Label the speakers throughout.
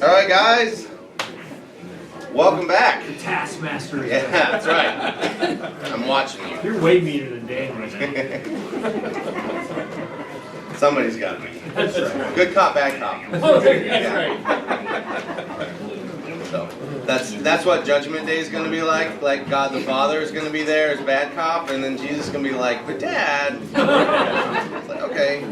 Speaker 1: All right, guys. Welcome back.
Speaker 2: The taskmaster.
Speaker 1: Yeah, that's right. I'm watching you.
Speaker 2: You're way meaner than Dan right now.
Speaker 1: Somebody's got to be.
Speaker 2: That's right.
Speaker 1: Good cop, bad cop.
Speaker 2: Oh, that's right.
Speaker 1: So that's what Judgment Day is going to be like. Like God the Father is going to be there as bad cop, and then Jesus is going to be like, but Dad. It's like, okay.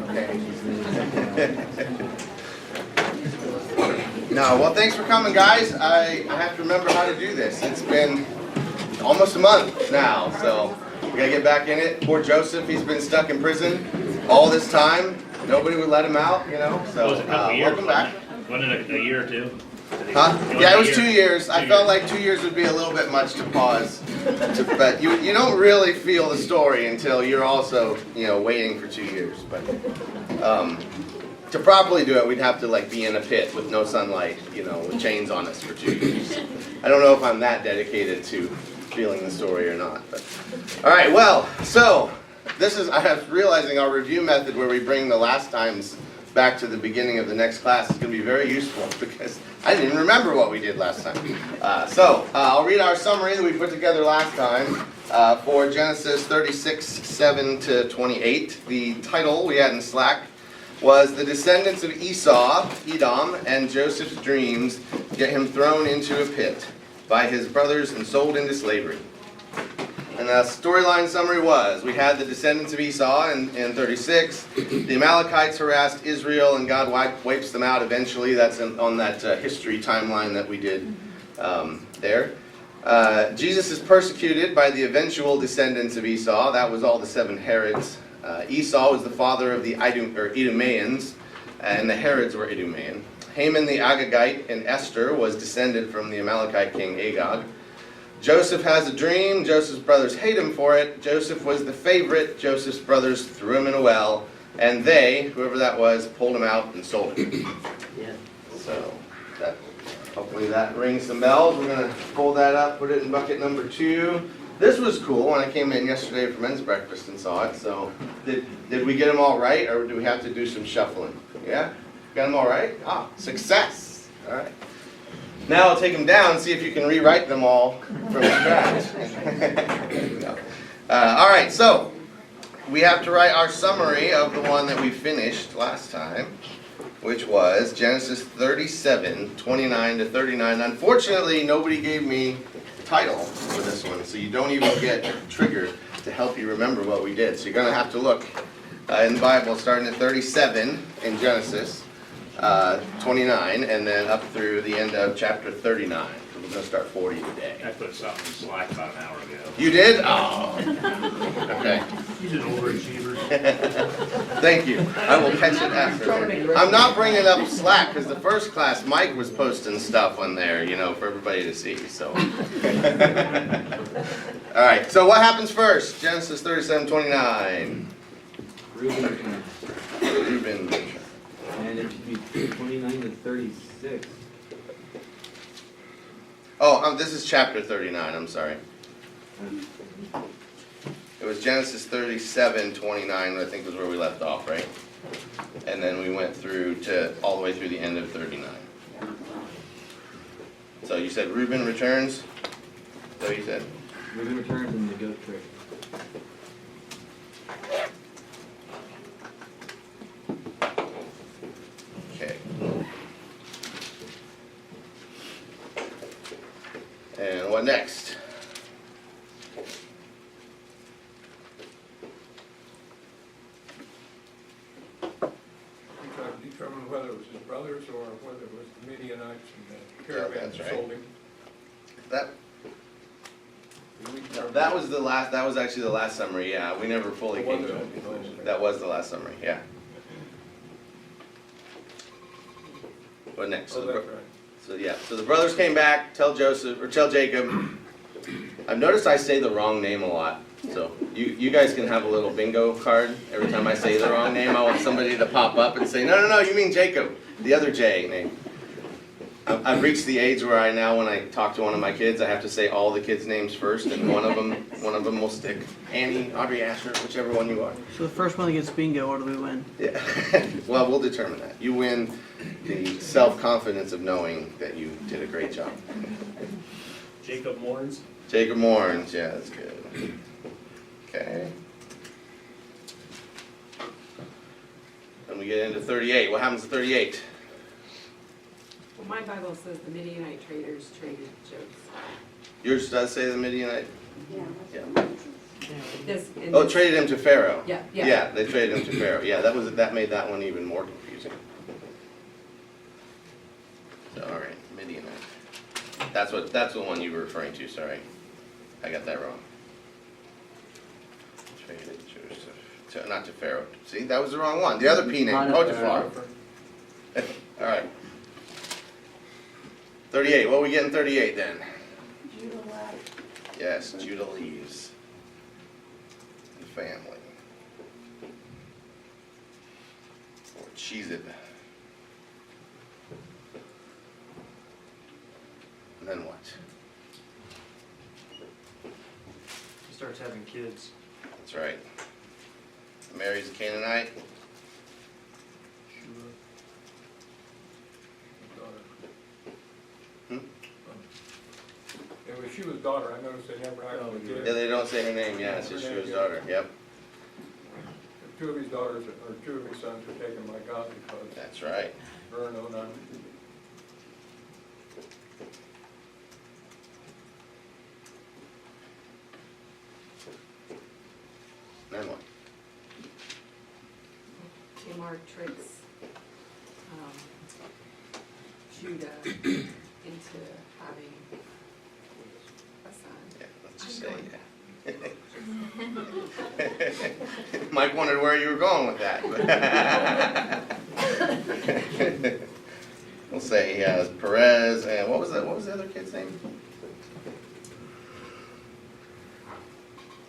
Speaker 1: No, well, thanks for coming, guys. I have to remember how to do this. It's been almost a month now, so we gotta get back in it. Poor Joseph, he's been stuck in prison all this time. Nobody would let him out, you know. So welcome back.
Speaker 3: Wasn't it a year or two?
Speaker 1: Huh? Yeah, it was 2 years. I felt like 2 years would be a little bit much to pause. But you don't really feel the story until you're also, waiting for 2 years. But to properly do it, we'd have to be in a pit with no sunlight, with chains on us for 2 years. I don't know if I'm that dedicated to feeling the story or not. But all right, well, so I was realizing our review method where we bring the last times back to the beginning of the next class is going to be very useful because I didn't even remember what we did last time. So I'll read our summary that we put together last time for Genesis 36, 7 to 28. The title we had in Slack was The Descendants of Esau, Edom, and Joseph's Dreams Get Him Thrown into a Pit by His Brothers and Sold into Slavery. And the storyline summary was, we had the descendants of Esau in 36, the Amalekites harassed Israel and God wipes them out eventually. That's on that history timeline that we did there. Jesus is persecuted by the eventual descendants of Esau. That was all the 7 Herods. Esau was the father of the Idumeans, and the Herods were Idumean. Haman the Agagite and Esther was descended from the Amalekite king Agag. Joseph has a dream. Joseph's brothers hate him for it. Joseph was the favorite. Joseph's brothers threw him in a well, and they, whoever that was, pulled him out and sold him.
Speaker 2: Yeah.
Speaker 1: So hopefully that rings some bells. We're going to pull that up, put it in bucket number 2. This was cool when I came in yesterday for men's breakfast and saw it. So did we get them all right, or do we have to do some shuffling? Yeah? Got them all right? Ah, success. All right. Now I'll take them down and see if you can rewrite them all from scratch. No. All right, so we have to write our summary of the one that we finished last time, which was Genesis 37, 29 to 39. Unfortunately, nobody gave me the title for this one, so you don't even get triggered to help you remember what we did. So you're going to have to look in the Bible, starting at 37 in Genesis. 29, and then up through the end of chapter 39. We're going to start 40 today.
Speaker 3: I put something in Slack about an hour ago.
Speaker 1: You did? Oh. Okay.
Speaker 2: He's an overachiever.
Speaker 1: Thank you. I will catch it after. I'm not bringing up Slack because the first class, Mike was posting stuff on there, for everybody to see. So. All right. So what happens first? Genesis 37:29. Reuben.
Speaker 4: And it should be 29 to 36.
Speaker 1: Oh, this is chapter 39, I'm sorry. It was Genesis 37:29, I think was where we left off, right? And then we went through to all the way through the end of 39. So you said Reuben returns? Is that what you said?
Speaker 4: Reuben returns and the goat trick.
Speaker 1: Okay. And what next?
Speaker 5: Determine whether it was his brothers or whether it was the Midianites and the caravans
Speaker 1: that's right.
Speaker 5: sold him.
Speaker 1: That was the last. That was actually the last summary. Yeah, we never fully came to a conclusion. That was the last summary. Yeah. What next?
Speaker 5: Oh, that's right.
Speaker 1: So the brothers came back. Tell Jacob. I've noticed I say the wrong name a lot. So you guys can have a little bingo card every time I say the wrong name. I want somebody to pop up and say, no, you mean Jacob, the other J name. I've reached the age where I now, when I talk to one of my kids, I have to say all the kids' names first, and one of them will stick. Annie, Audrey, Asher, whichever one you are.
Speaker 6: So the first one that gets bingo, what do we win?
Speaker 1: Yeah. Well, we'll determine that. You win the self-confidence of knowing that you did a great job.
Speaker 2: Jacob Mourns.
Speaker 1: Jacob Mourns, yeah, that's good. Okay. Then we get into 38. What happens to 38?
Speaker 7: Well, my Bible says the Midianite traders traded Joseph.
Speaker 1: Yours does say the Midianite?
Speaker 7: Yeah.
Speaker 1: Yeah. Oh, traded him to Pharaoh.
Speaker 7: Yeah, yeah.
Speaker 1: Yeah, they traded him to Pharaoh. Yeah, that made that one even more confusing. So, all right, Midianite. That's the one you were referring to. Sorry, I got that wrong. Traded Joseph, not to Pharaoh. See, that was the wrong one. The other P name, Potiphar. All right. 38. What are we getting 38 then?
Speaker 8: Judah left.
Speaker 1: Yes, Judah leaves. The family. Or Cheez-It. And then what?
Speaker 2: He starts having kids.
Speaker 1: That's right. Marries a Canaanite.
Speaker 5: It was Shua's daughter, I noticed they never actually did.
Speaker 1: Yeah, they don't say her name. Yeah, it's just Shua's daughter. Yep.
Speaker 5: Two of his daughters, or two of his sons were taken by God because
Speaker 1: That's right.
Speaker 5: Vern Onan.
Speaker 1: Then what?
Speaker 7: Tamar tricks Judah into having a son.
Speaker 1: Yeah, let's just say yeah. Mike wondered where you were going with that. We'll say he has Perez and what was the other kid's name?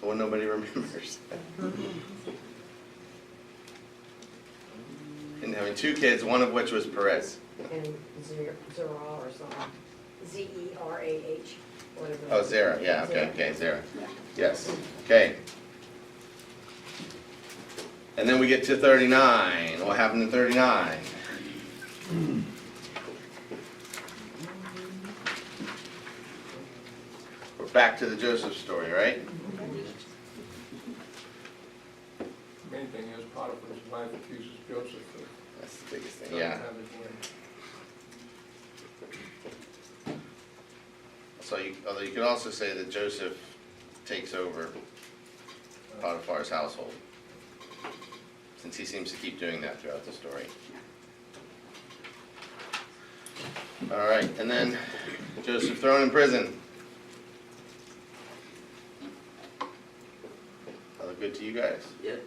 Speaker 1: The one nobody remembers. And having two kids, one of which was Perez.
Speaker 8: And Zerah or something. Z-E-R-A-H, whatever.
Speaker 1: Oh, Zara. Yeah. Okay. Zara. Yes. Okay. And then we get to 39. What happened in 39? We're back to the Joseph story, right?
Speaker 5: Main thing is Potiphar's wife accuses Joseph of
Speaker 1: That's the biggest thing.
Speaker 5: trying to
Speaker 1: Yeah.
Speaker 5: have his way.
Speaker 1: So, although you could also say that Joseph takes over Potiphar's household, since he seems to keep doing that throughout the story. All right, and then Joseph thrown in prison. That look good to you guys?
Speaker 4: Yep.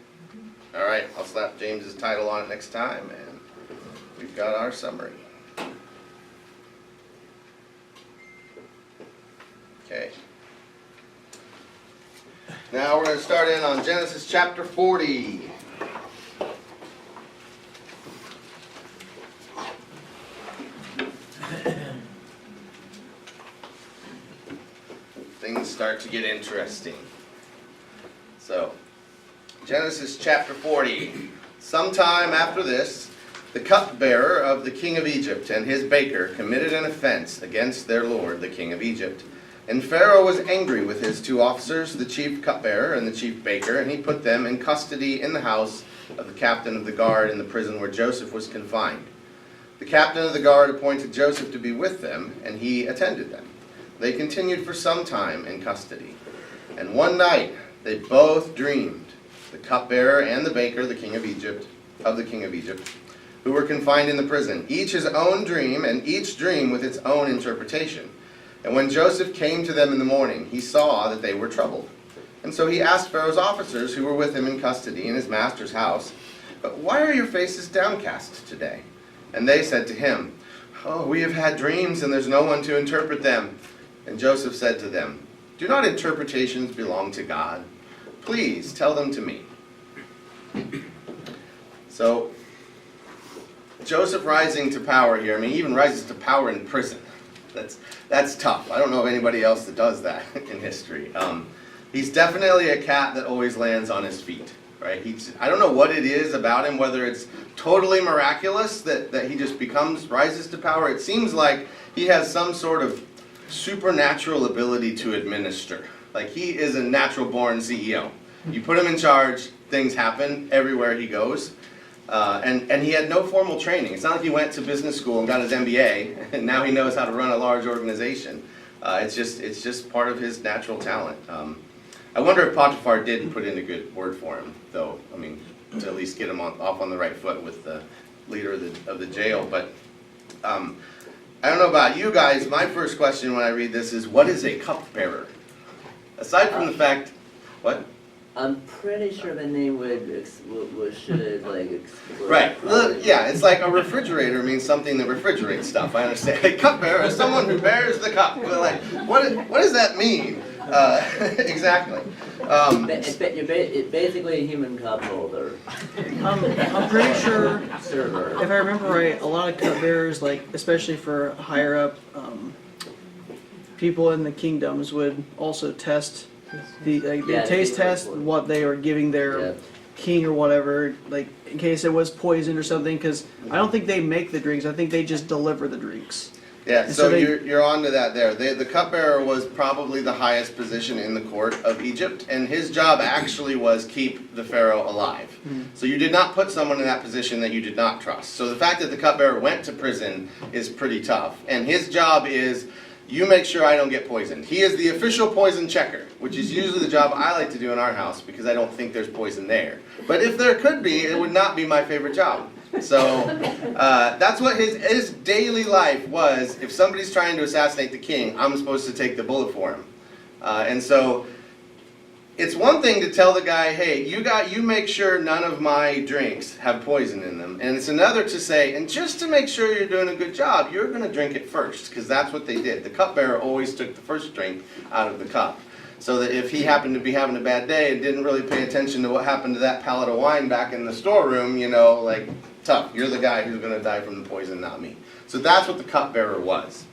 Speaker 1: All right, I'll slap James's title on it next time, and we've got our summary. Okay. Now we're going to start in on Genesis chapter 40. Things start to get interesting. So, Genesis chapter 40. Sometime after this, the cupbearer of the king of Egypt and his baker committed an offense against their lord, the king of Egypt. And Pharaoh was angry with his two officers, the chief cupbearer and the chief baker, and he put them in custody in the house of the captain of the guard in the prison where Joseph was confined. The captain of the guard appointed Joseph to be with them, and he attended them. They continued for some time in custody. And one night they both dreamed, the cupbearer and the baker, the king of Egypt, who were confined in the prison, each his own dream, and each dream with its own interpretation. And when Joseph came to them in the morning, he saw that they were troubled. And so he asked Pharaoh's officers who were with him in custody in his master's house, "But why are your faces downcast today?" And they said to him, "Oh, we have had dreams, and there's no one to interpret them." And Joseph said to them, "Do not interpretations belong to God? Please tell them to me." So, Joseph rising to power here, I mean, he even rises to power in prison. That's tough. I don't know of anybody else that does that in history. He's definitely a cat that always lands on his feet, right? I don't know what it is about him, whether it's totally miraculous that he just rises to power. It seems like he has some sort of supernatural ability to administer. Like he is a natural born CEO. You put him in charge, things happen everywhere he goes. And he had no formal training. It's not like he went to business school and got his MBA and now he knows how to run a large organization. It's just part of his natural talent. I wonder if Potiphar didn't put in a good word for him, though. I mean, to at least get him off on the right foot with the leader of the jail. But I don't know about you guys. My first question when I read this is, what is a cupbearer? Aside from the fact, what?
Speaker 9: I'm pretty sure the name should like explode.
Speaker 1: Right. Yeah, it's like a refrigerator means something that refrigerates stuff. I understand. A cupbearer is someone who bears the cup. But like, what does that mean? Exactly.
Speaker 9: It's basically a human cup holder.
Speaker 6: I'm pretty sure,
Speaker 9: Server.
Speaker 6: if I remember right, a lot of cupbearers, like especially for higher up people in the kingdoms, would also test they taste test what they are giving their king or whatever, like in case it was poisoned or something. Because I don't think they make the drinks. I think they just deliver the drinks.
Speaker 1: Yeah, so you're on to that there. The cupbearer was probably the highest position in the court of Egypt, and his job actually was keep the Pharaoh alive. So you did not put someone in that position that you did not trust. So the fact that the cupbearer went to prison is pretty tough, and his job is, you make sure I don't get poisoned. He is the official poison checker, which is usually the job I like to do in our house because I don't think there's poison there. But if there could be, it would not be my favorite job. So that's what his daily life was. If somebody's trying to assassinate the king, I'm supposed to take the bullet for him. And so it's one thing to tell the guy, hey, you make sure none of my drinks have poison in them. And it's another to say, and just to make sure you're doing a good job, you're going to drink it first, because that's what they did. The cupbearer always took the first drink out of the cup. So that if he happened to be having a bad day and didn't really pay attention to what happened to that pallet of wine back in the storeroom, like, tough, you're the guy who's going to die from the poison, not me. So that's what the cupbearer was.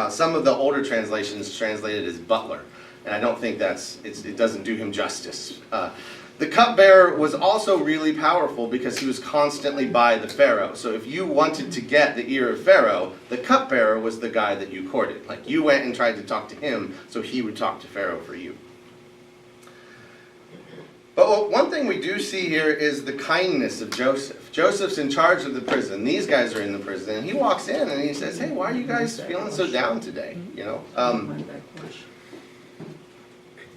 Speaker 1: Some of the older translations translated as butler. And I don't think it doesn't do him justice. The cupbearer was also really powerful because he was constantly by the Pharaoh. So if you wanted to get the ear of Pharaoh, the cupbearer was the guy that you courted. Like you went and tried to talk to him, so he would talk to Pharaoh for you. But one thing we do see here is the kindness of Joseph. Joseph's in charge of the prison. These guys are in the prison. And he walks in and he says, hey, why are you guys feeling so down today?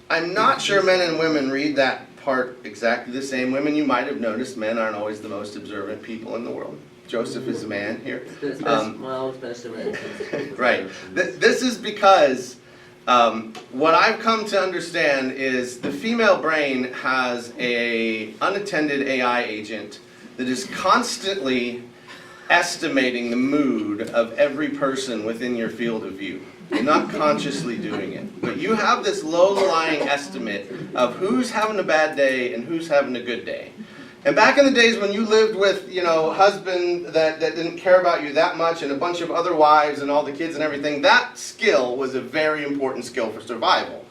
Speaker 1: I'm not sure men and women read that part exactly the same. Women, you might have noticed, men aren't always the most observant people in the world. Joseph is a man here. Right. This is because what I've come to understand is the female brain has an unattended AI agent that is constantly estimating the mood of every person within your field of view. You're not consciously doing it. But you have this low-lying estimate of who's having a bad day and who's having a good day. And back in the days when you lived with, a husband that didn't care about you that much and a bunch of other wives and all the kids and everything, that skill was a very important skill for survival.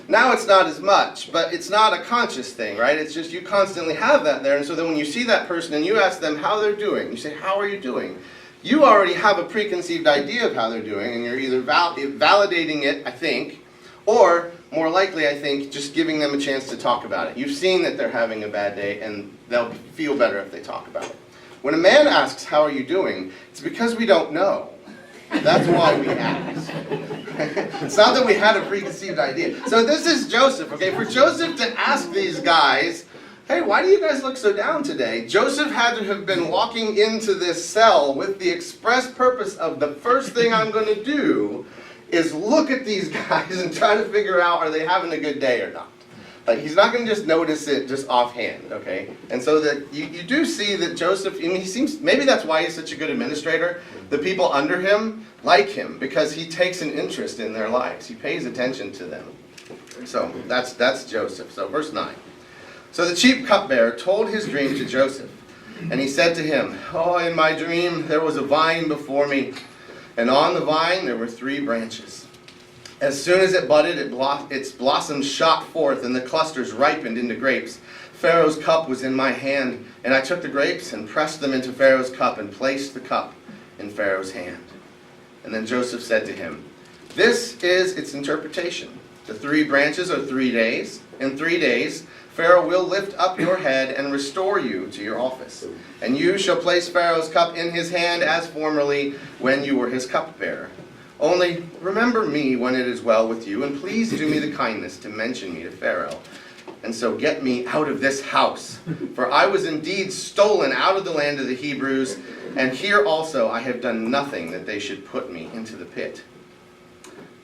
Speaker 1: Now it's not as much, but it's not a conscious thing, right? It's just you constantly have that there. And so then when you see that person and you ask them how they're doing, you say, how are you doing? You already have a preconceived idea of how they're doing, and you're either validating it, I think, or more likely, I think, just giving them a chance to talk about it. You've seen that they're having a bad day, and they'll feel better if they talk about it. When a man asks, how are you doing, it's because we don't know. That's why we ask. It's not that we had a preconceived idea. So this is Joseph, okay? For Joseph to ask these guys, hey, why do you guys look so down today? Joseph had to have been walking into this cell with the express purpose of the first thing I'm going to do is look at these guys and try to figure out, are they having a good day or not? Like, he's not going to just notice it just offhand, okay? And so that you do see that Joseph, I mean, he seems, maybe that's why he's such a good administrator. The people under him like him because he takes an interest in their lives. He pays attention to them. So that's Joseph. So verse 9. So the chief cupbearer told his dream to Joseph. And he said to him, "Oh, in my dream there was a vine before me, and on the vine there were 3 branches. As soon as it budded, its blossoms shot forth, and the clusters ripened into grapes. Pharaoh's cup was in my hand, and I took the grapes and pressed them into Pharaoh's cup and placed the cup in Pharaoh's hand." And then Joseph said to him, "This is its interpretation. The 3 branches are 3 days. In 3 days, Pharaoh will lift up your head and restore you to your office. And you shall place Pharaoh's cup in his hand as formerly when you were his cupbearer. Only remember me when it is well with you, and please do me the kindness to mention me to Pharaoh. And so get me out of this house. For I was indeed stolen out of the land of the Hebrews, and here also I have done nothing that they should put me into the pit."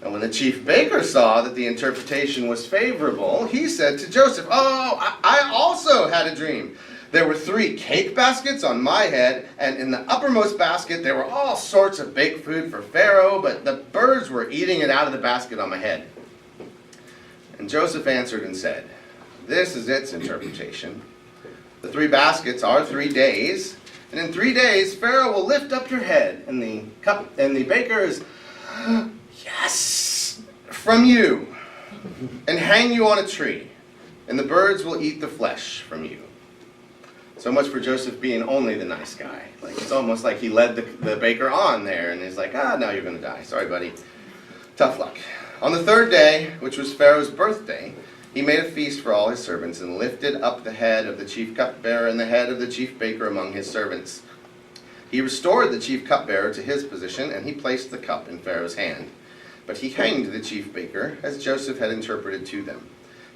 Speaker 1: And when the chief baker saw that the interpretation was favorable, he said to Joseph, "Oh, I also had a dream. There were 3 cake baskets on my head, and in the uppermost basket there were all sorts of baked food for Pharaoh, but the birds were eating it out of the basket on my head." And Joseph answered and said, "This is its interpretation. The 3 baskets are 3 days, and in 3 days Pharaoh will lift up your head, and the baker is yes from you, and hang you on a tree, and the birds will eat the flesh from you." So much for Joseph being only the nice guy. Like, it's almost like he led the baker on there, and he's like, now you're going to die. Sorry, buddy. Tough luck. On the 3rd day, which was Pharaoh's birthday, he made a feast for all his servants and lifted up the head of the chief cupbearer and the head of the chief baker among his servants. He restored the chief cupbearer to his position, and he placed the cup in Pharaoh's hand. But he hanged the chief baker, as Joseph had interpreted to them.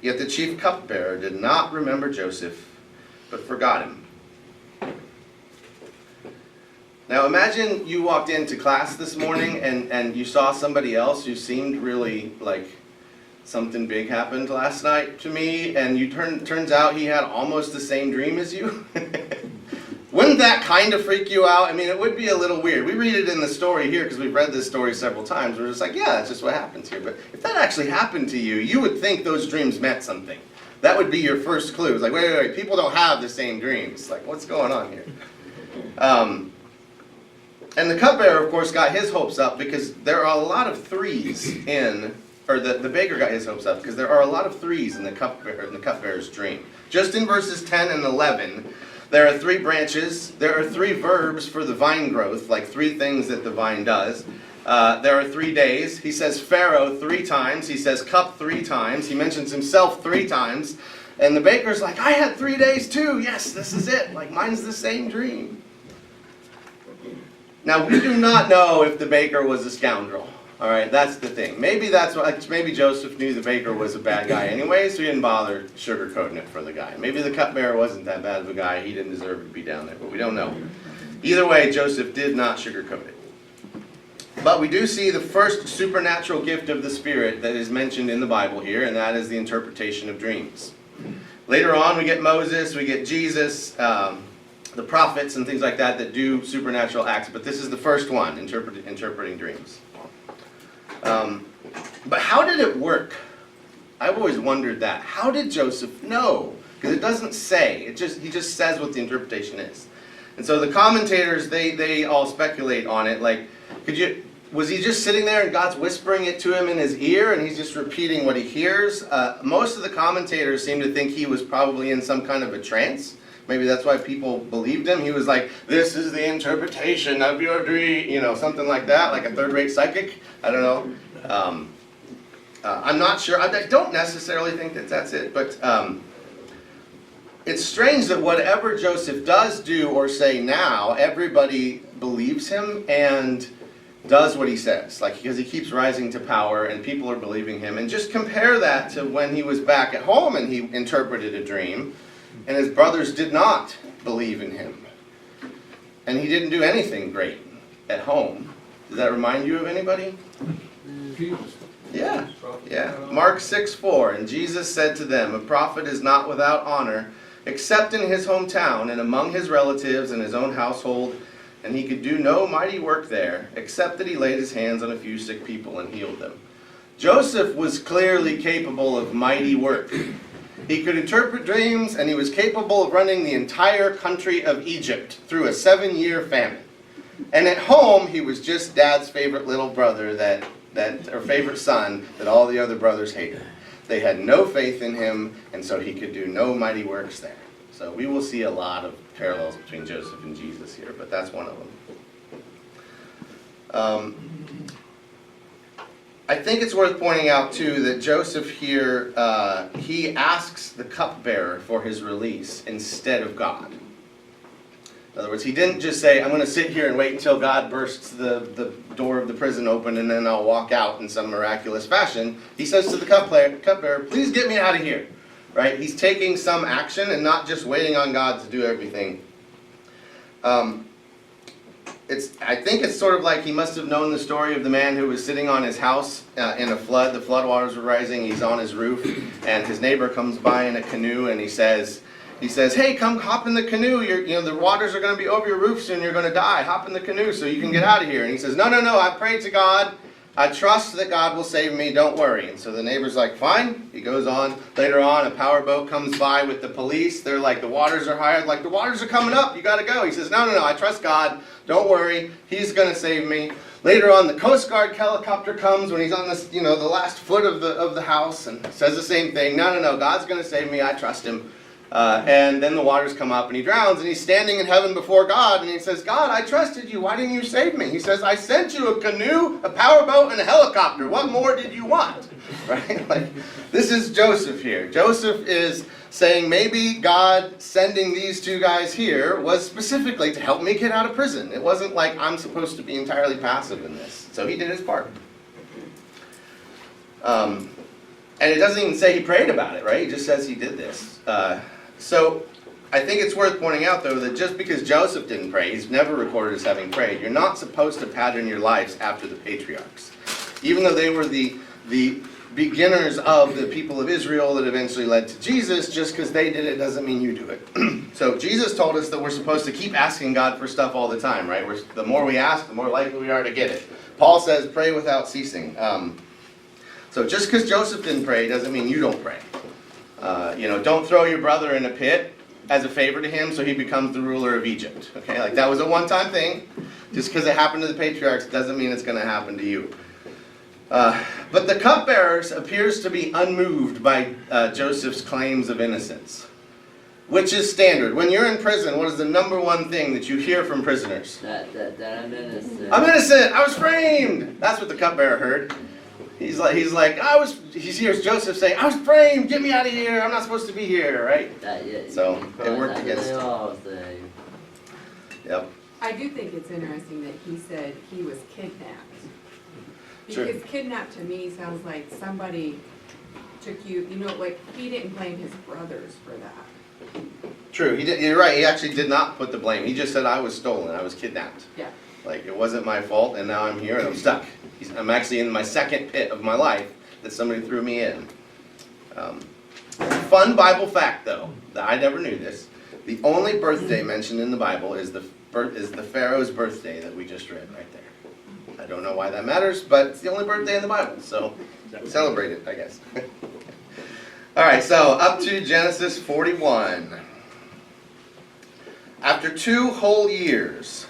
Speaker 1: Yet the chief cupbearer did not remember Joseph, but forgot him. Now imagine you walked into class this morning and you saw somebody else who seemed really like something big happened last night to me, and turns out he had almost the same dream as you. Wouldn't that kind of freak you out? I mean, it would be a little weird. We read it in the story here because we've read this story several times. We're just like, yeah, that's just what happens here. But if that actually happened to you, you would think those dreams meant something. That would be your first clue. It's like, wait, people don't have the same dreams. Like, what's going on here? And the cupbearer, of course, got his hopes up because there are a lot of 3s in, or the baker got his hopes up because there are a lot of 3s in the cupbearer's dream. Just in verses 10 and 11, there are 3 branches. There are 3 verbs for the vine growth, like 3 things that the vine does. There are 3 days. He says Pharaoh 3 times. He says cup 3 times. He mentions himself 3 times. And the baker's like, I had 3 days too. Yes, this is it. Like, mine's the same dream. Now, we do not know if the baker was a scoundrel. All right, that's the thing. Maybe Joseph knew the baker was a bad guy anyway, so he didn't bother sugarcoating it for the guy. Maybe the cupbearer wasn't that bad of a guy. He didn't deserve to be down there, but we don't know. Either way, Joseph did not sugarcoat it. But we do see the first supernatural gift of the Spirit that is mentioned in the Bible here, and that is the interpretation of dreams. Later on, we get Moses, we get Jesus, the prophets and things like that do supernatural acts, but this is the first one, interpreting dreams. But how did it work? I've always wondered that. How did Joseph know? Because it doesn't say. He just says what the interpretation is. And so the commentators, they all speculate on it. Like, was he just sitting there and God's whispering it to him in his ear and he's just repeating what he hears? Most of the commentators seem to think he was probably in some kind of a trance. Maybe that's why people believed him. He was like, this is the interpretation of your dream, something like that, like a third-rate psychic. I don't know. I'm not sure. I don't necessarily think that that's it, but it's strange that whatever Joseph does do or say now, everybody believes him and does what he says, because he keeps rising to power and people are believing him. And just compare that to when he was back at home and he interpreted a dream, and his brothers did not believe in him. And he didn't do anything great at home. Does that remind you of anybody?
Speaker 5: Jesus.
Speaker 1: Yeah. Mark 6:4, and Jesus said to them, a prophet is not without honor, except in his hometown and among his relatives and his own household. And he could do no mighty work there, except that he laid his hands on a few sick people and healed them. Joseph was clearly capable of mighty work. He could interpret dreams, and he was capable of running the entire country of Egypt through a 7-year famine. And at home, he was just Dad's favorite little brother or favorite son that all the other brothers hated. They had no faith in him, and so he could do no mighty works there. So we will see a lot of parallels between Joseph and Jesus here, but that's one of them. I think it's worth pointing out, too, that Joseph here, he asks the cupbearer for his release instead of God. In other words, he didn't just say, I'm going to sit here and wait until God bursts the door of the prison open and then I'll walk out in some miraculous fashion. He says to the cupbearer, please get me out of here. Right? He's taking some action and not just waiting on God to do everything. I think it's sort of like he must have known the story of the man who was sitting on his house in a flood. The floodwaters were rising. He's on his roof, and his neighbor comes by in a canoe, and he says, hey, come hop in the canoe. The waters are going to be over your roof soon. You're going to die. Hop in the canoe so you can get out of here. And he says, no, I prayed to God. I trust that God will save me. Don't worry. And so the neighbor's like, fine. He goes on. Later on, a powerboat comes by with the police. They're like, the waters are higher. Like, the waters are coming up. You got to go. He says, no, I trust God. Don't worry. He's going to save me. Later on, the Coast Guard helicopter comes when he's on this, the last foot of the house and says the same thing. No, God's going to save me. I trust him. And then the waters come up and he drowns and he's standing in heaven before God and he says, God, I trusted you. Why didn't you save me? He says, I sent you a canoe, a powerboat, and a helicopter. What more did you want? Right? Like, this is Joseph here. Joseph is saying maybe God sending these two guys here was specifically to help me get out of prison. It wasn't like I'm supposed to be entirely passive in this. So he did his part. And it doesn't even say he prayed about it, right? He just says he did this. So I think it's worth pointing out, though, that just because Joseph didn't pray, he's never recorded as having prayed, you're not supposed to pattern your lives after the patriarchs. Even though they were the beginners of the people of Israel that eventually led to Jesus, just because they did it doesn't mean you do it. So Jesus told us that we're supposed to keep asking God for stuff all the time, right? The more we ask, the more likely we are to get it. Paul says, pray without ceasing. So just because Joseph didn't pray doesn't mean you don't pray. Don't throw your brother in a pit as a favor to him so he becomes the ruler of Egypt. Okay, like that was a one-time thing. Just because it happened to the patriarchs doesn't mean it's going to happen to you. But the cupbearers appears to be unmoved by Joseph's claims of innocence, which is standard. When you're in prison, what is the number one thing that you hear from prisoners?
Speaker 9: That I'm innocent.
Speaker 1: I'm innocent. I was framed. That's what the cupbearer heard. He hears Joseph saying, I was framed, get me out of here, I'm not supposed to be here, right? So it worked against him. Yep.
Speaker 7: I do think it's interesting that he said he was kidnapped.
Speaker 1: Sure.
Speaker 7: Because kidnapped to me sounds like somebody took you, like he didn't blame his brothers for that.
Speaker 1: True, you're right, he actually did not put the blame. He just said, I was stolen, I was kidnapped.
Speaker 7: Yeah.
Speaker 1: Like, it wasn't my fault, and now I'm here, and I'm stuck. I'm actually in my second pit of my life that somebody threw me in. Fun Bible fact, though, that I never knew this. The only birthday mentioned in the Bible is the Pharaoh's birthday that we just read right there. I don't know why that matters, but it's the only birthday in the Bible, so celebrate it, I guess. All right, so up to Genesis 41. After 2 whole years,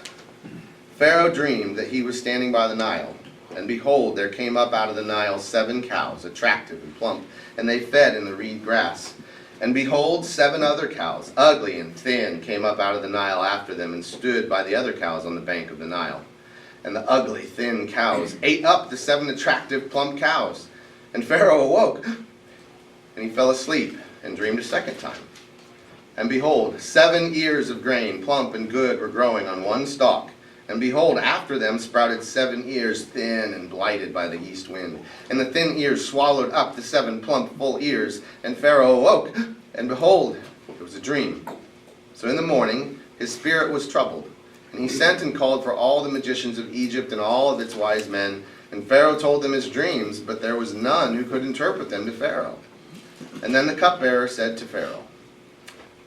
Speaker 1: Pharaoh dreamed that he was standing by the Nile, and behold, there came up out of the Nile 7 cows, attractive and plump, and they fed in the reed grass. And behold, 7 other cows, ugly and thin, came up out of the Nile after them, and stood by the other cows on the bank of the Nile. And the ugly, thin cows ate up the 7 attractive, plump cows. And Pharaoh awoke, and he fell asleep, and dreamed a second time. And behold, 7 ears of grain, plump and good, were growing on one stalk. And behold, after them sprouted 7 ears, thin and blighted by the east wind. And the thin ears swallowed up the 7 plump, full ears. And Pharaoh awoke, and behold, it was a dream. So in the morning his spirit was troubled. And he sent and called for all the magicians of Egypt and all of its wise men. And Pharaoh told them his dreams, but there was none who could interpret them to Pharaoh. And then the cupbearer said to Pharaoh,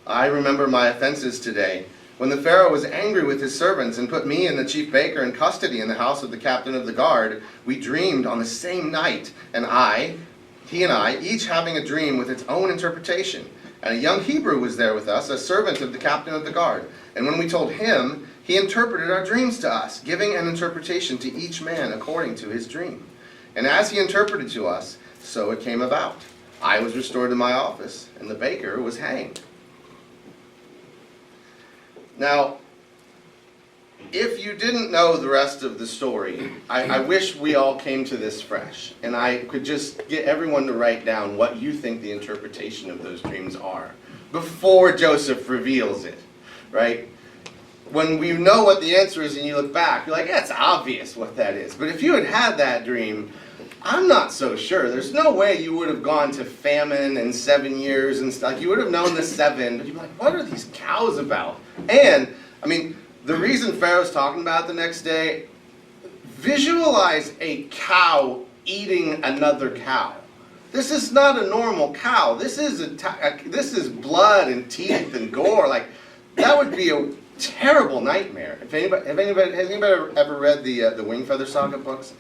Speaker 1: I remember my offenses today, when the Pharaoh was angry with his servants and put me and the chief baker in custody in the house of the captain of the guard. We dreamed on the same night, and he and I, each having a dream with its own interpretation. And a young Hebrew was there with us, a servant of the captain of the guard. And when we told him, he interpreted our dreams to us, giving an interpretation to each man according to his dream. And as he interpreted to us, so it came about. I was restored to my office, and the baker was hanged. Now, if you didn't know the rest of the story, I wish we all came to this fresh, and I could just get everyone to write down what you think the interpretation of those dreams are before Joseph reveals it, right? When we know what the answer is and you look back, you're like, yeah, it's obvious what that is. But if you had had that dream, I'm not so sure. There's no way you would have gone to famine and 7 years and stuff. You would have known the 7, but you'd be like, what are these cows about? And, I mean, the reason Pharaoh's talking about it the next day, visualize a cow eating another cow. This is not a normal cow. This is this is blood and teeth and gore. Like, that would be a terrible nightmare. Has anybody ever read the Wingfeather Saga books?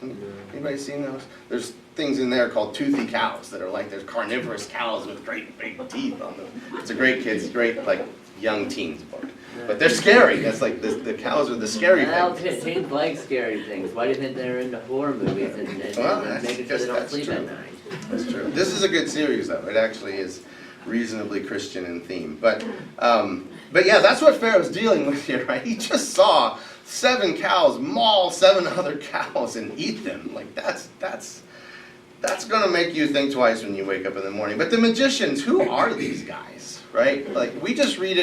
Speaker 1: Anybody seen those? There's things in there called toothy cows that are like there's carnivorous cows with great big teeth on them. It's a great like young teens book. But they're scary. That's like the cows are the scary
Speaker 9: Well,
Speaker 1: things.
Speaker 9: teens like scary things. Why do you think they're into horror movies and making sure they don't sleep at night?
Speaker 1: That's true. This is a good series, though. It actually is reasonably Christian in theme. But yeah, that's what Pharaoh's dealing with here, right? He just saw 7 cows maul 7 other cows and eat them. Like, that's going to make you think twice when you wake up in the morning. But the magicians, who are these guys, right? Like, we read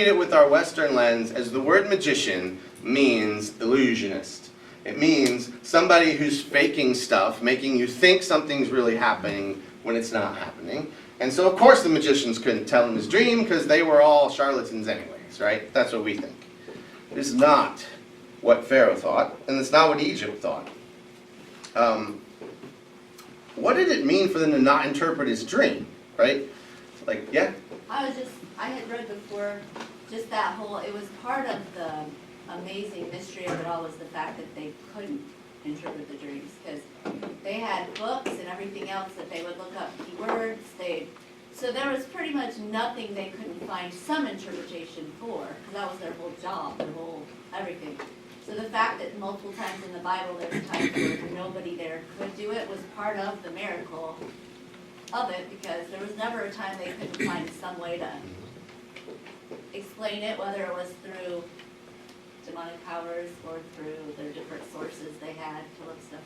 Speaker 1: it with our Western lens as the word magician means illusionist. It means somebody who's faking stuff, making you think something's really happening when it's not happening. And so, of course, the magicians couldn't tell him his dream because they were all charlatans anyways, right? That's what we think. It's not what Pharaoh thought, and it's not what Egypt thought. What did it mean for them to not interpret his dream, right? Like, yeah?
Speaker 10: I had read before, just that whole, it was part of the amazing mystery of it all was the fact that they couldn't interpret the dreams, because they had books and everything else that they would look up keywords, so there was pretty much nothing they couldn't find some interpretation for, because that was their whole job, their whole everything. So the fact that multiple times in the Bible there's times where nobody there could do it was part of the miracle of it, because there was never a time they couldn't find some way to explain it, whether it was through demonic powers or through their different sources they had to look stuff.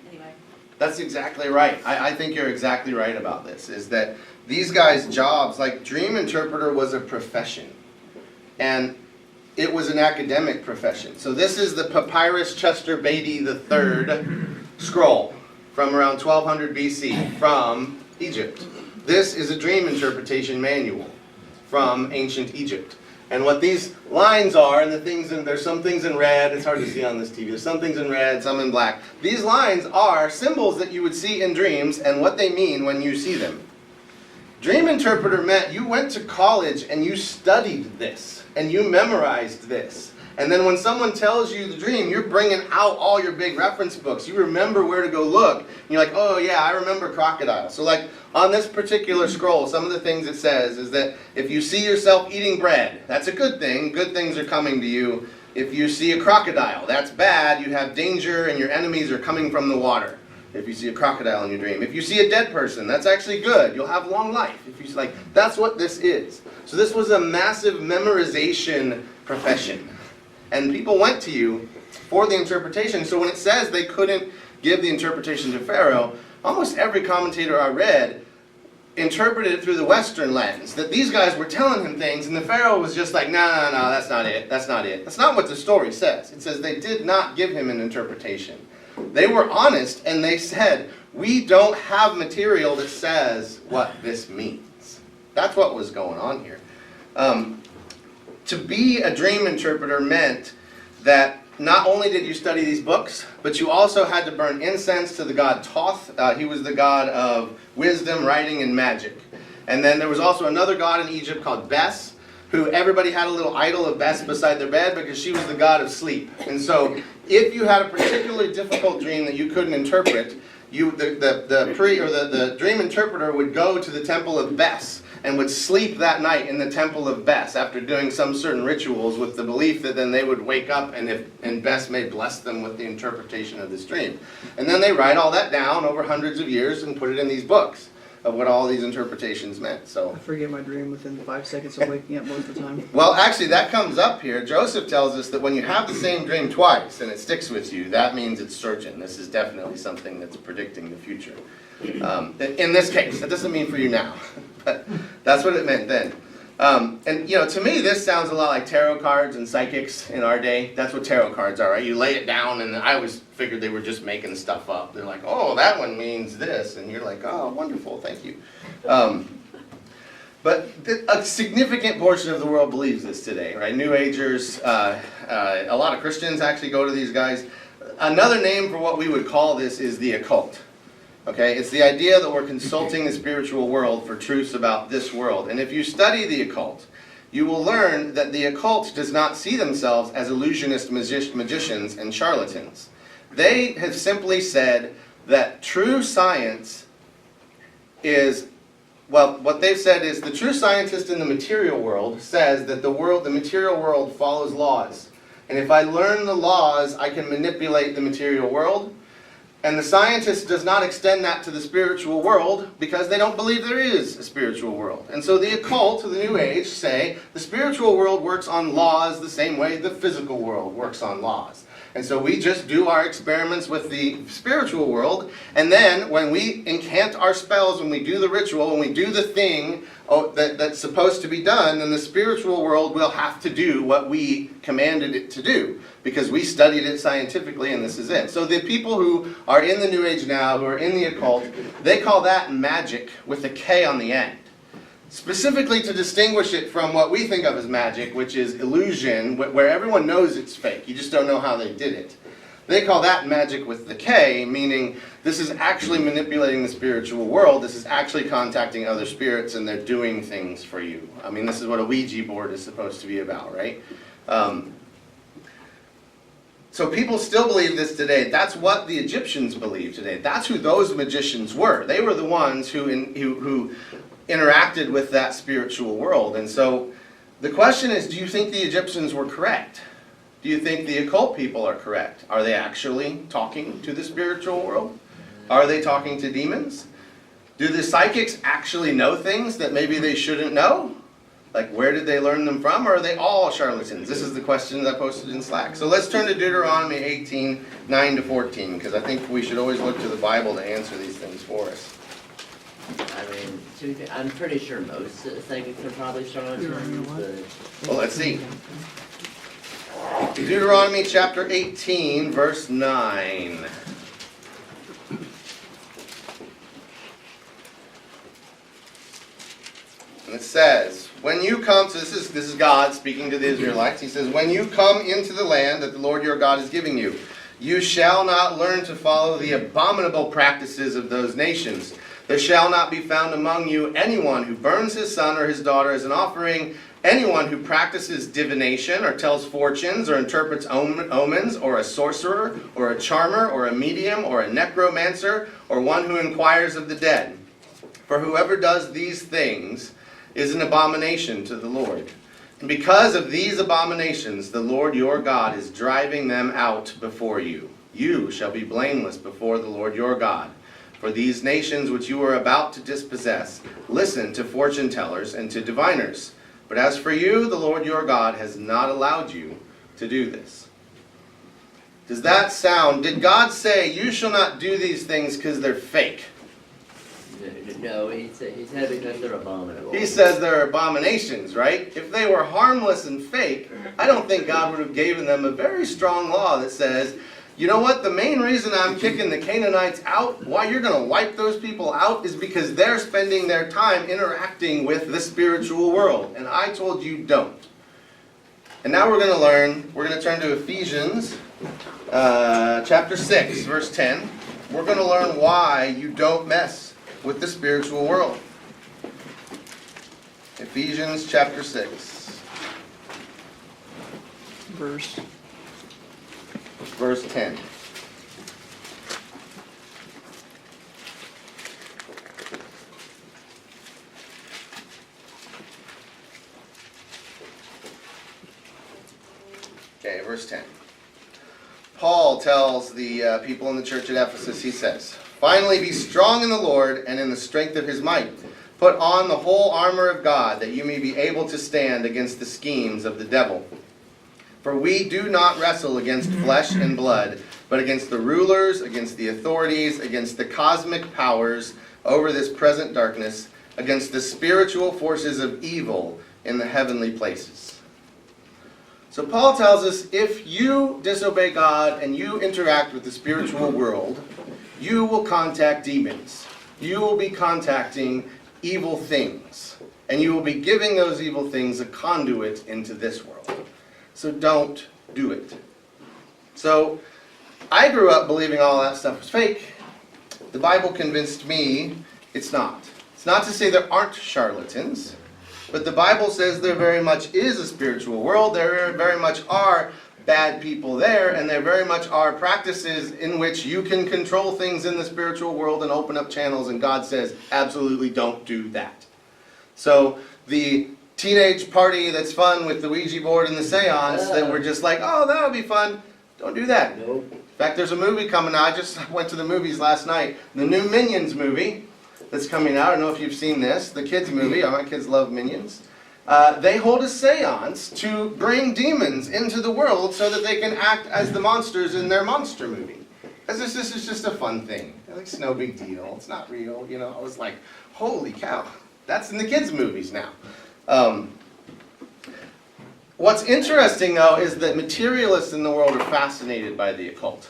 Speaker 10: Anyway.
Speaker 1: That's exactly right. I think you're exactly right about this, is that these guys' jobs, like dream interpreter was a profession. And it was an academic profession. So this is the Papyrus Chester Beatty III scroll from around 1200 BC from Egypt. This is a dream interpretation manual from ancient Egypt. And what these lines are, and there's some things in red, it's hard to see on this TV, there's some things in red, some in black. These lines are symbols that you would see in dreams and what they mean when you see them. Dream interpreter meant you went to college and you studied this, and you memorized this. And then when someone tells you the dream, you're bringing out all your big reference books. You remember where to go look. And you're like, oh yeah, I remember crocodile. So like on this particular scroll, some of the things it says is that if you see yourself eating bread, that's a good thing. Good things are coming to you. If you see a crocodile, that's bad. You have danger and your enemies are coming from the water. If you see a crocodile in your dream. If you see a dead person, that's actually good. You'll have long life. If you see, like, that's what this is. So this was a massive memorization profession. And people went to you for the interpretation. So when it says they couldn't give the interpretation to Pharaoh, almost every commentator I read interpreted it through the Western lens. That these guys were telling him things, and the Pharaoh was just like, no, that's not it. That's not it. That's not what the story says. It says they did not give him an interpretation. They were honest, and they said, we don't have material that says what this means. That's what was going on here. To be a dream interpreter meant that not only did you study these books, but you also had to burn incense to the god Thoth. He was the god of wisdom, writing, and magic. And then there was also another god in Egypt called Bes, who everybody had a little idol of Bes beside their bed because she was the god of sleep. And so if you had a particularly difficult dream that you couldn't interpret, the dream interpreter would go to the temple of Bes and would sleep that night in the temple of Bes after doing some certain rituals with the belief that then they would wake up and Bes may bless them with the interpretation of this dream. And then they write all that down over hundreds of years and put it in these books of what all these interpretations meant. So
Speaker 6: I forget my dream within 5 seconds of waking up most of the time.
Speaker 1: well, actually, that comes up here. Joseph tells us that when you have the same dream twice and it sticks with you, that means it's certain. This is definitely something that's predicting the future. In this case, that doesn't mean for you now, but that's what it meant then. And you know, to me, this sounds a lot like tarot cards and psychics in our day. That's what tarot cards are, right? You lay it down, and I always figured they were just making stuff up. They're like, oh, that one means this, and you're like, oh, wonderful, thank you. But a significant portion of the world believes this today, right? New Agers, a lot of Christians actually go to these guys. Another name for what we would call this is the occult. Okay, it's the idea that we're consulting the spiritual world for truths about this world. And if you study the occult, you will learn that the occult does not see themselves as illusionist magicians and charlatans. They have simply said that true science is, well, what they've said is the true scientist in the material world says that the material world follows laws. And if I learn the laws, I can manipulate the material world. And the scientist does not extend that to the spiritual world because they don't believe there is a spiritual world. And so the occult, the New Age, say the spiritual world works on laws the same way the physical world works on laws. And so we just do our experiments with the spiritual world, and then when we incant our spells, when we do the ritual, when we do the thing that's supposed to be done, then the spiritual world will have to do what we commanded it to do, because we studied it scientifically and this is it. So the people who are in the New Age now, who are in the occult, they call that magic with a K on the end. Specifically to distinguish it from what we think of as magic, which is illusion, where everyone knows it's fake. You just don't know how they did it. They call that magic with the K, meaning this is actually manipulating the spiritual world. This is actually contacting other spirits, and they're doing things for you. I mean, this is what a Ouija board is supposed to be about, right? So people still believe this today. That's what the Egyptians believe today. That's who those magicians were. They were the ones who interacted with that spiritual world. And so the question is, do you think the Egyptians were correct? Do you think the occult people are correct? Are they actually talking to the spiritual world? Are they talking to demons? Do the psychics actually know things that maybe they shouldn't know? Like, where did they learn them from? Or are they all charlatans? This is the question I posted in Slack. So let's turn to Deuteronomy 18, 9 to 14, because I think we should always look to the Bible to answer these things for us.
Speaker 9: I mean, I'm pretty sure most psychics are probably charlatans, but...
Speaker 1: Well, let's see. Deuteronomy chapter 18, verse 9. And it says, when you come, so this is God speaking to the Israelites. He says, when you come into the land that the Lord your God is giving you, you shall not learn to follow the abominable practices of those nations. There shall not be found among you anyone who burns his son or his daughter as an offering, anyone who practices divination or tells fortunes or interprets omens, or a sorcerer or a charmer or a medium or a necromancer or one who inquires of the dead. For whoever does these things is an abomination to the Lord. And because of these abominations, the Lord your God is driving them out before you. You shall be blameless before the Lord your God. For these nations which you are about to dispossess, listen to fortune tellers and to diviners. But as for you, the Lord your God has not allowed you to do this. Does that sound, did God say, you shall not do these things because they're fake?
Speaker 9: No, he said because they're abominable.
Speaker 1: He says they're abominations, right? If they were harmless and fake, I don't think God would have given them a very strong law that says, you know what, the main reason I'm kicking the Canaanites out, why you're going to wipe those people out, is because they're spending their time interacting with the spiritual world. And I told you don't. And now we're going to turn to Ephesians chapter 6, verse 10. We're going to learn why you don't mess with the spiritual world. Ephesians chapter 6. Verse 10. Okay, verse 10. Paul tells the people in the church at Ephesus, he says, "Finally be strong in the Lord and in the strength of his might. Put on the whole armor of God, that you may be able to stand against the schemes of the devil. For we do not wrestle against flesh and blood, but against the rulers, against the authorities, against the cosmic powers over this present darkness, against the spiritual forces of evil in the heavenly places." So Paul tells us if you disobey God and you interact with the spiritual world, you will contact demons. You will be contacting evil things. And you will be giving those evil things a conduit into this world. So don't do it. So I grew up believing all that stuff was fake. The Bible convinced me it's not. It's not to say there aren't charlatans. But the Bible says there very much is a spiritual world. There very much are bad people there, and there very much are practices in which you can control things in the spiritual world and open up channels, and God says, absolutely don't do that. So the teenage party that's fun with the Ouija board and the seance that we're just like, oh, that'll be fun, don't do that.
Speaker 9: Nope.
Speaker 1: In fact, there's a movie coming out. I just went to the movies last night. The new Minions movie that's coming out. I don't know if you've seen this. The kids movie. My kids love Minions. They hold a seance to bring demons into the world so that they can act as the monsters in their monster movie. This is just a fun thing. It's no big deal. It's not real. You know, I was like, holy cow. That's in the kids movies now. What's interesting, though, is that materialists in the world are fascinated by the occult.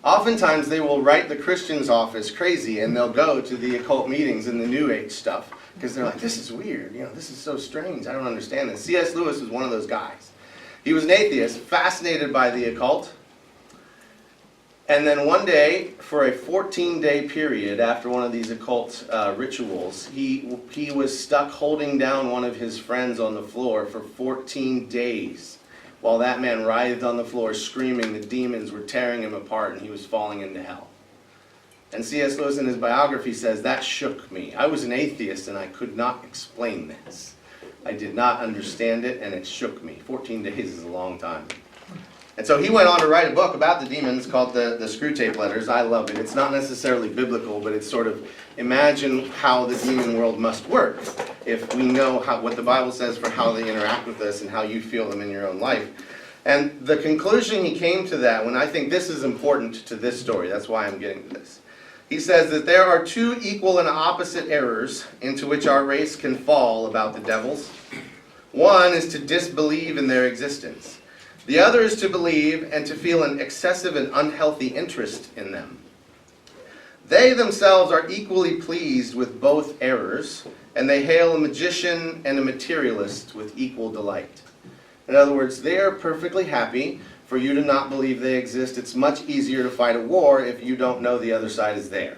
Speaker 1: Oftentimes, they will write the Christians off as crazy, and they'll go to the occult meetings and the New Age stuff, because they're like, this is weird, this is so strange, I don't understand this. C.S. Lewis was one of those guys. He was an atheist, fascinated by the occult, and then one day, for a 14-day period after one of these occult rituals, he was stuck holding down one of his friends on the floor for 14 days. While that man writhed on the floor screaming, the demons were tearing him apart and he was falling into hell. And C.S. Lewis in his biography says, that shook me. I was an atheist and I could not explain this. I did not understand it and it shook me. 14 days is a long time. And so he went on to write a book about the demons called the Screwtape Letters. I love it. It's not necessarily biblical, but it's sort of imagine how the demon world must work if we know what the Bible says for how they interact with us and how you feel them in your own life. And the conclusion he came to that, when I think this is important to this story, that's why I'm getting to this. He says that there are two equal and opposite errors into which our race can fall about the devils. One is to disbelieve in their existence. The other is to believe and to feel an excessive and unhealthy interest in them. They themselves are equally pleased with both errors, and they hail a magician and a materialist with equal delight. In other words, they are perfectly happy for you to not believe they exist. It's much easier to fight a war if you don't know the other side is there.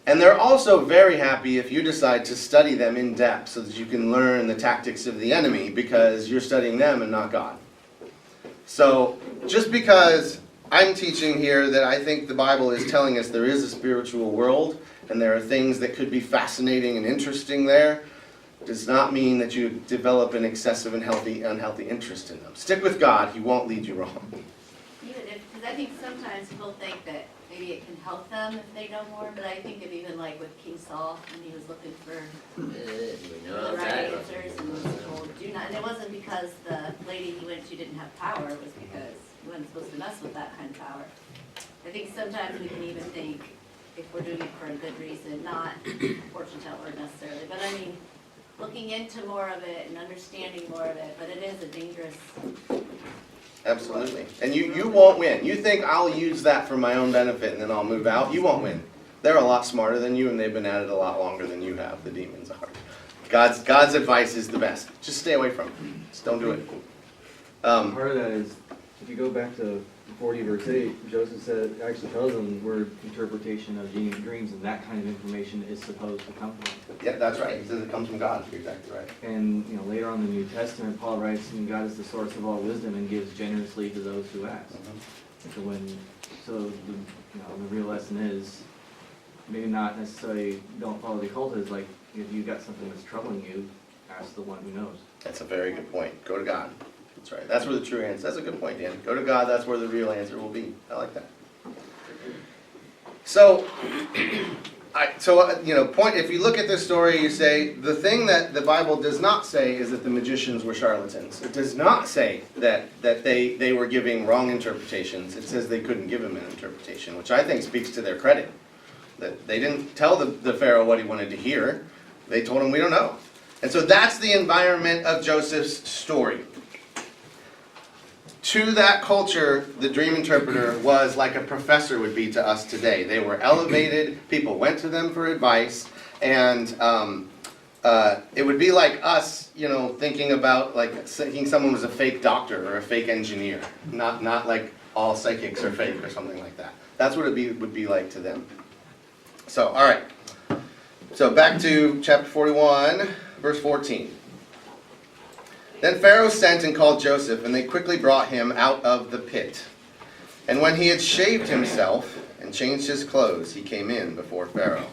Speaker 1: And they're also very happy if you decide to study them in depth so that you can learn the tactics of the enemy because you're studying them and not God. So just because I'm teaching here that I think the Bible is telling us there is a spiritual world and there are things that could be fascinating and interesting there, does not mean that you develop an excessive and unhealthy interest in them. Stick with God. He won't lead you wrong.
Speaker 10: Even if, because I think sometimes people think that maybe it can help them if they know more, but I think of even like with King Saul when he was looking for
Speaker 9: We know
Speaker 10: the right
Speaker 9: that.
Speaker 10: answers and was told do not. And it wasn't because the lady he went to didn't have power. It was because he wasn't supposed to mess with that kind of power. I think sometimes we can even think if we're doing it for a good reason, not fortune teller necessarily, but I mean looking into more of it and understanding more of it. But it is a dangerous.
Speaker 1: Absolutely. And you won't win. You think I'll use that for my own benefit and then I'll move out. You won't win. They're a lot smarter than you and they've been at it a lot longer than you have. The demons are. God's advice is the best. Just stay away from it. Just don't do it.
Speaker 4: Part of that is, if you go back to 40 verse 8, Joseph said, actually tells them where interpretation of dreams and that kind of information is supposed to come from.
Speaker 1: Yeah, that's right. He says it comes from God. You're exactly right.
Speaker 4: And later on in the New Testament, Paul writes, and God is the source of all wisdom and gives generously to those who ask. So the real lesson is, maybe not necessarily don't follow the occult, is like, if you got something that's troubling you, ask the one who knows.
Speaker 1: That's a very good point. Go to God. That's right. That's where the true answer. That's a good point, Dan. Go to God. That's where the real answer will be. I like that. So, point. If you look at this story, you say the thing that the Bible does not say is that the magicians were charlatans. It does not say that they were giving wrong interpretations. It says they couldn't give him an interpretation, which I think speaks to their credit. That they didn't tell the Pharaoh what he wanted to hear. They told him, we don't know. And so that's the environment of Joseph's story. To that culture, the dream interpreter was like a professor would be to us today. They were elevated, people went to them for advice, and it would be like us, thinking about, thinking someone was a fake doctor or a fake engineer. Not like all psychics are fake or something like that. That's what it would be like to them. So, all right. So back to chapter 41, verse 14. Then Pharaoh sent and called Joseph, and they quickly brought him out of the pit. And when he had shaved himself and changed his clothes, he came in before Pharaoh.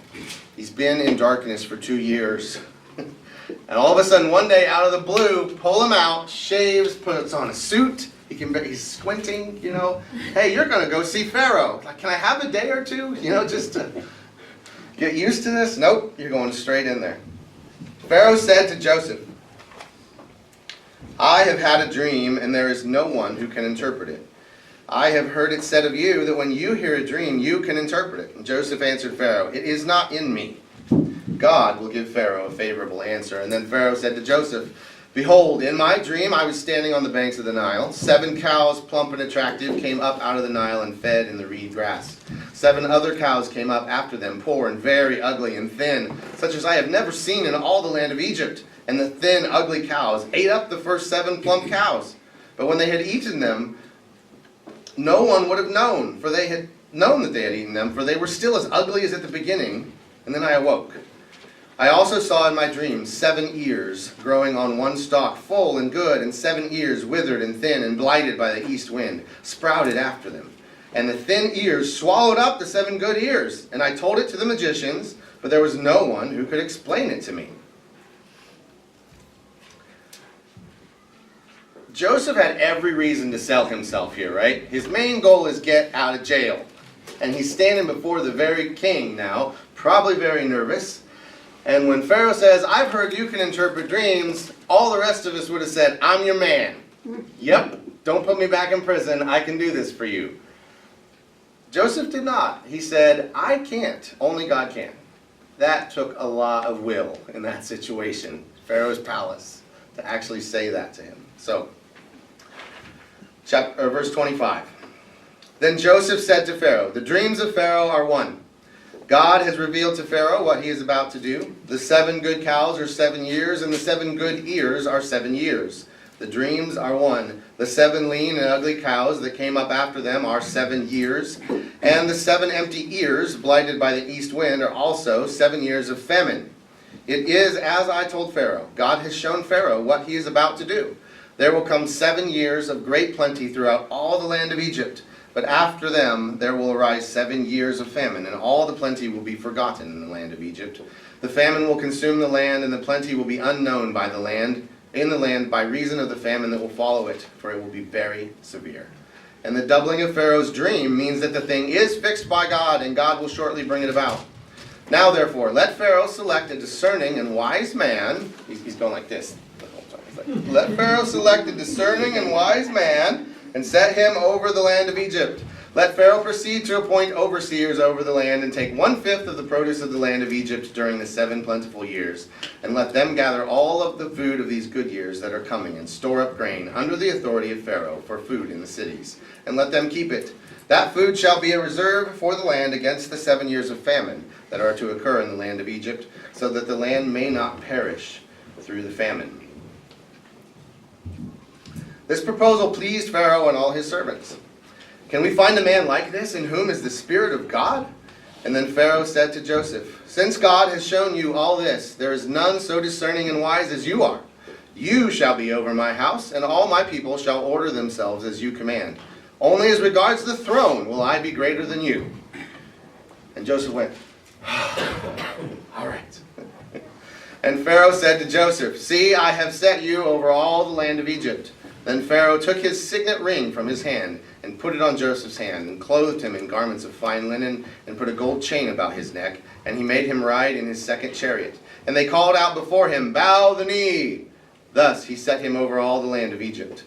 Speaker 1: He's been in darkness for 2 years. And all of a sudden, one day, out of the blue, pull him out, shaves, puts on a suit. He's squinting, Hey, you're going to go see Pharaoh. Like, can I have a day or two, just to get used to this? Nope, you're going straight in there. Pharaoh said to Joseph, I have had a dream, and there is no one who can interpret it. I have heard it said of you that when you hear a dream, you can interpret it. And Joseph answered Pharaoh, it is not in me. God will give Pharaoh a favorable answer. And then Pharaoh said to Joseph, behold, in my dream I was standing on the banks of the Nile. 7 cows, plump and attractive, came up out of the Nile and fed in the reed grass. 7 other cows came up after them, poor and very ugly and thin, such as I have never seen in all the land of Egypt. And the thin, ugly cows ate up the first 7 plump cows. But when they had eaten them, no one would have known, for they had known that they had eaten them, for they were still as ugly as at the beginning. And then I awoke. I also saw in my dream 7 ears growing on one stalk, full and good, and 7 ears withered and thin and blighted by the east wind, sprouted after them. And the thin ears swallowed up the 7 good ears. And I told it to the magicians, but there was no one who could explain it to me. Joseph had every reason to sell himself here, right? His main goal is get out of jail. And he's standing before the very king now, probably very nervous. And when Pharaoh says, I've heard you can interpret dreams, all the rest of us would have said, I'm your man. Yep, don't put me back in prison. I can do this for you. Joseph did not. He said, I can't. Only God can. That took a lot of will in that situation, Pharaoh's palace, to actually say that to him. So, verse 25. Then Joseph said to Pharaoh, the dreams of Pharaoh are one. God has revealed to Pharaoh what he is about to do. The 7 good cows are 7 years, and the 7 good ears are 7 years. The dreams are one. The 7 lean and ugly cows that came up after them are 7 years. And the 7 empty ears, blighted by the east wind, are also 7 years of famine. It is as I told Pharaoh. God has shown Pharaoh what he is about to do. There will come 7 years of great plenty throughout all the land of Egypt. But after them there will arise 7 years of famine, and all the plenty will be forgotten in the land of Egypt. The famine will consume the land, and the plenty will be unknown in the land by reason of the famine that will follow it, for it will be very severe. And the doubling of Pharaoh's dream means that the thing is fixed by God, and God will shortly bring it about. Now therefore, let Pharaoh select a discerning and wise man. He's going like this the whole time. He's like, let Pharaoh select a discerning and wise man, and set him over the land of Egypt. Let Pharaoh proceed to appoint overseers over the land, and take 1/5 of the produce of the land of Egypt during the 7 plentiful years. And let them gather all of the food of these good years that are coming, and store up grain under the authority of Pharaoh for food in the cities. And let them keep it. That food shall be a reserve for the land against the 7 years of famine that are to occur in the land of Egypt, so that the land may not perish through the famine. This proposal pleased Pharaoh and all his servants. Can we find a man like this in whom is the Spirit of God? And then Pharaoh said to Joseph, since God has shown you all this, there is none so discerning and wise as you are. You shall be over my house, and all my people shall order themselves as you command. Only as regards the throne will I be greater than you. And Joseph went, all right. And Pharaoh said to Joseph, see, I have set you over all the land of Egypt. Then Pharaoh took his signet ring from his hand and put it on Joseph's hand, and clothed him in garments of fine linen, and put a gold chain about his neck, and he made him ride in his second chariot. And they called out before him, "Bow the knee!" Thus he set him over all the land of Egypt.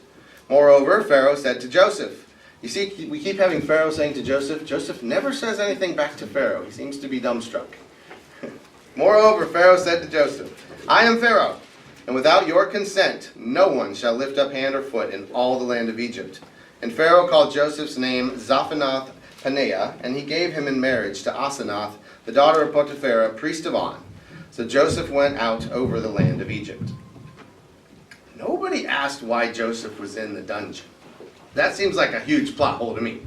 Speaker 1: Moreover, Pharaoh said to Joseph, you see, we keep having Pharaoh saying to Joseph. Joseph never says anything back to Pharaoh. He seems to be dumbstruck. Moreover, Pharaoh said to Joseph, "I am Pharaoh, and without your consent, no one shall lift up hand or foot in all the land of Egypt." And Pharaoh called Joseph's name Zaphanath-Paneah, and he gave him in marriage to Asenath, the daughter of Potiphar, priest of On. So Joseph went out over the land of Egypt. Nobody asked why Joseph was in the dungeon. That seems like a huge plot hole to me.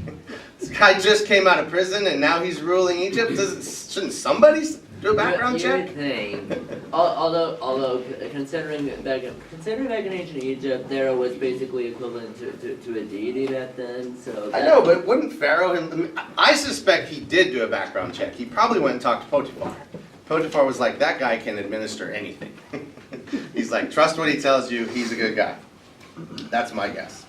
Speaker 1: This guy just came out of prison and now he's ruling Egypt. Shouldn't somebody do a background
Speaker 9: You would
Speaker 1: check?
Speaker 9: think, although considering back in ancient Egypt, there was basically equivalent to a deity back then. So
Speaker 1: I know, but wouldn't Pharaoh? I suspect he did do a background check. He probably went and talked to Potiphar. Potiphar was like, that guy can administer anything. He's like, trust what he tells you. He's a good guy. That's my guess.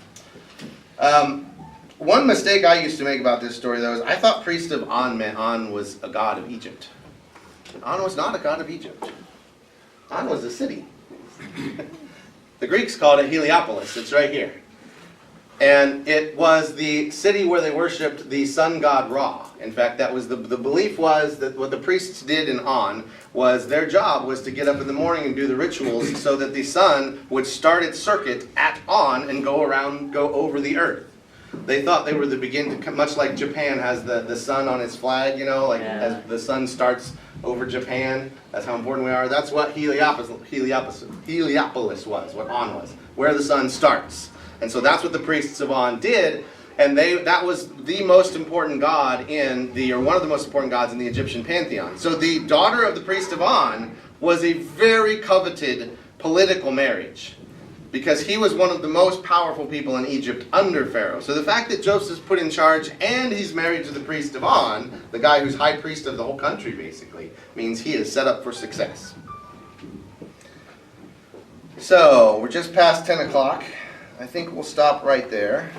Speaker 1: One mistake I used to make about this story, though, is I thought priest of On meant On was a god of Egypt. On was not a god of Egypt. On was a city. The Greeks called it Heliopolis. It's right here. And it was the city where they worshipped the sun god Ra. In fact, that was the belief was that what the priests did in On was their job was to get up in the morning and do the rituals so that the sun would start its circuit at On and go over the earth. They thought they were the beginning, much like Japan has the sun on its flag, you know, like as the sun starts over Japan, that's how important we are. That's what Heliopolis was, what On was, where the sun starts. And so that's what the priests of On did, and that was the most important god or one of the most important gods in the Egyptian pantheon. So the daughter of the priest of On was a very coveted political marriage, because he was one of the most powerful people in Egypt under Pharaoh. So the fact that Joseph's put in charge and he's married to the priest of On, the guy who's high priest of the whole country basically, means he is set up for success. So we're just past 10 o'clock. I think we'll stop right there.